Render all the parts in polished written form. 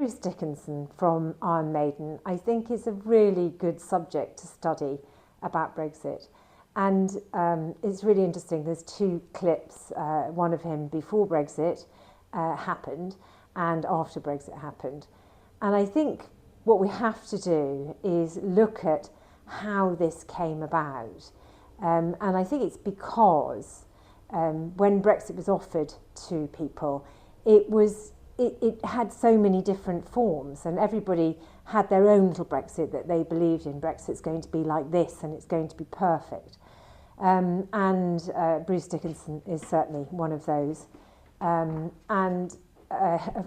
Bruce Dickinson from Iron Maiden, I think, is a really good subject to study about Brexit. And it's really interesting. There's two clips, one of him before Brexit happened and after Brexit happened. And I think what we have to do is look at how this came about. And I think it's because when Brexit was offered to people, it had so many different forms, and everybody had their own little Brexit that they believed in. Brexit's going to be like this and it's going to be perfect. Bruce Dickinson is certainly one of those. Of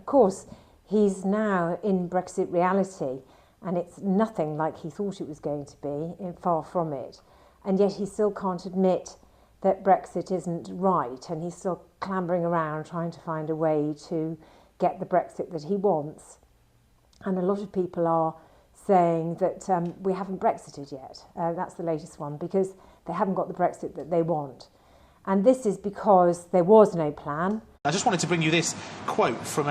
course, he's now in Brexit reality, and it's nothing like he thought it was going to be, far from it. And yet he still can't admit that Brexit isn't right, and he's still clambering around trying to find a way to get the Brexit that he wants. And a lot of people are saying that we haven't Brexited yet. That's the latest one, because they haven't got the Brexit that they want. And this is because there was no plan. I just wanted to bring you this quote from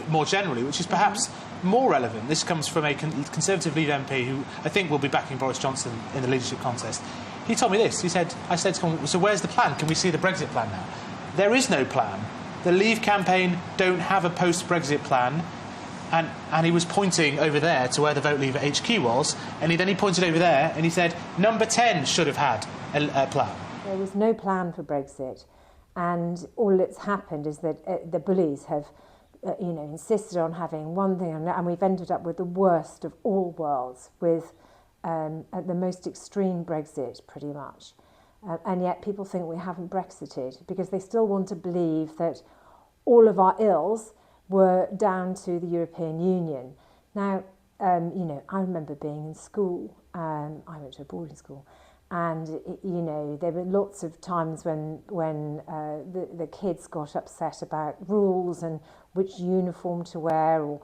more generally, which is perhaps more relevant. This comes from a Conservative Leave MP who I think will be backing Boris Johnson in the leadership contest. He told me this. He said, I said to him, so where's the plan? Can we see the Brexit plan now? There is no plan. The Leave campaign don't have a post-Brexit plan. And he was pointing over there to where the Vote Leave HQ was, and then he pointed over there and he said, number 10 should have had a plan. There was no plan for Brexit, and all that's happened is that the bullies have insisted on having one thing, and we've ended up with the worst of all worlds, with the most extreme Brexit, pretty much. And yet people think we haven't Brexited, because they still want to believe that all of our ills were down to the European Union. Now, I remember being in school, I went to a boarding school, and there were lots of times when the kids got upset about rules and which uniform to wear, or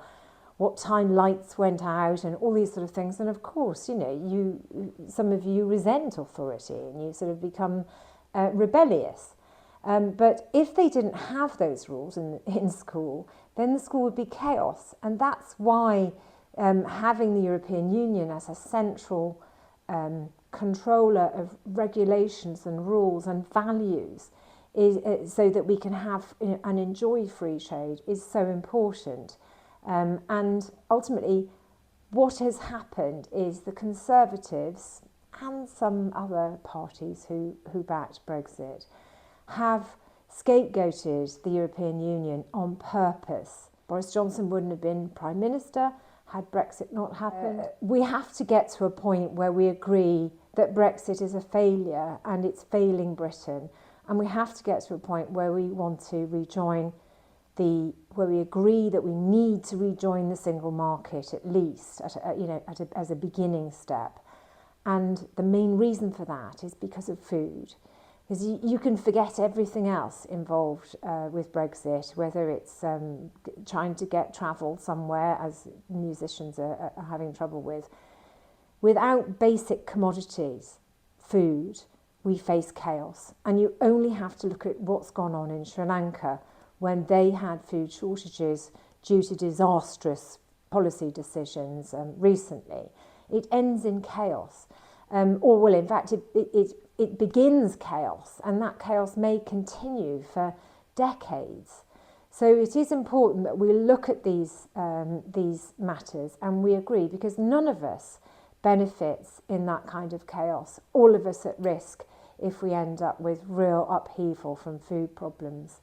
what time lights went out, and all these sort of things. And of course, some of you resent authority and you sort of become rebellious. But if they didn't have those rules in school, then the school would be chaos. And that's why having the European Union as a central controller of regulations and rules and values, so that we can have and enjoy free trade, is so important. And ultimately, what has happened is the Conservatives and some other parties who backed Brexit have scapegoated the European Union on purpose. Boris Johnson wouldn't have been Prime Minister had Brexit not happened. We have to get to a point where we agree that Brexit is a failure and it's failing Britain. And we have to get to a point where we want to rejoin where we agree that we need to rejoin the single market, at least as a beginning step. And the main reason for that is because of food. Because you can forget everything else involved with Brexit, whether it's trying to get travel somewhere, as musicians are having trouble with. Without basic commodities, food, we face chaos. And you only have to look at what's gone on in Sri Lanka when they had food shortages due to disastrous policy decisions recently. It ends in chaos. In fact, it begins chaos, and that chaos may continue for decades. So it is important that we look at these matters and we agree, because none of us benefits in that kind of chaos. All of us at risk if we end up with real upheaval from food problems.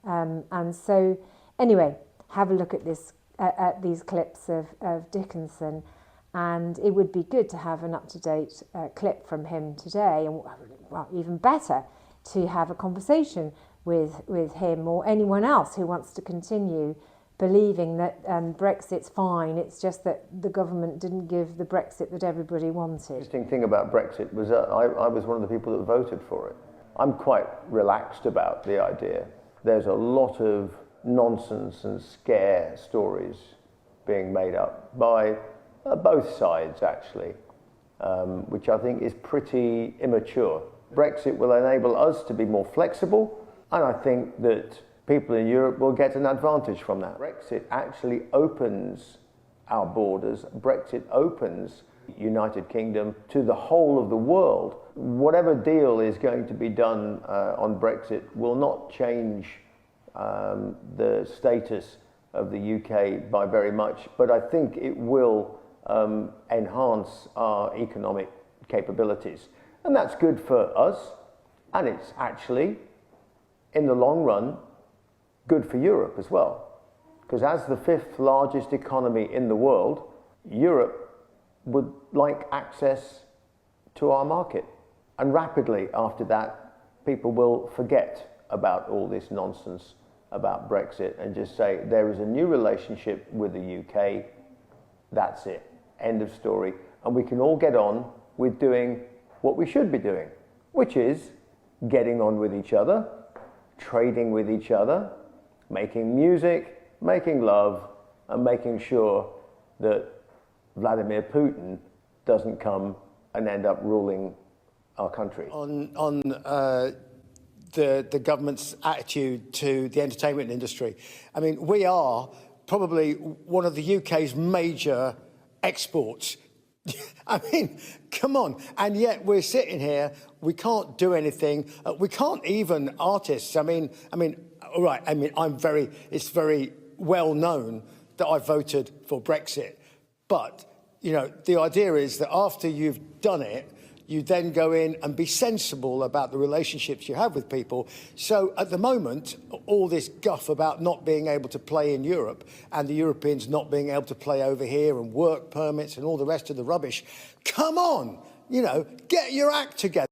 And so, anyway, have a look at these clips of Dickinson. And it would be good to have an up-to-date clip from him today, and well, even better to have a conversation with him or anyone else who wants to continue believing that Brexit's fine. It's just that the government didn't give the Brexit that everybody wanted. The interesting thing about Brexit was that I was one of the people that voted for it. I'm quite relaxed about the idea. There's a lot of nonsense and scare stories being made up by both sides, actually, which I think is pretty immature. Brexit will enable us to be more flexible, and I think that people in Europe will get an advantage from that. Brexit actually opens our borders. Brexit opens United Kingdom to the whole of the world. Whatever deal is going to be done on Brexit will not change the status of the UK by very much, but I think it will enhance our economic capabilities. And that's good for us, and it's actually, in the long run, good for Europe as well. Because as the 5th largest economy in the world, Europe would like access to our market. And rapidly after that, people will forget about all this nonsense about Brexit and just say, there is a new relationship with the UK, that's it, end of story. And we can all get on with doing what we should be doing, which is getting on with each other, trading with each other, making music, making love, and making sure that Vladimir Putin doesn't come and end up ruling our country. On the government's attitude to the entertainment industry, I mean, we are probably one of the UK's major exports. I mean, come on. And yet we're sitting here, we can't do anything. We can't even artists. I mean, all right, I mean, it's very well known that I voted for Brexit. But, you know, the idea is that after you've done it, you then go in and be sensible about the relationships you have with people. So at the moment, all this guff about not being able to play in Europe and the Europeans not being able to play over here and work permits and all the rest of the rubbish, come on, you know, get your act together.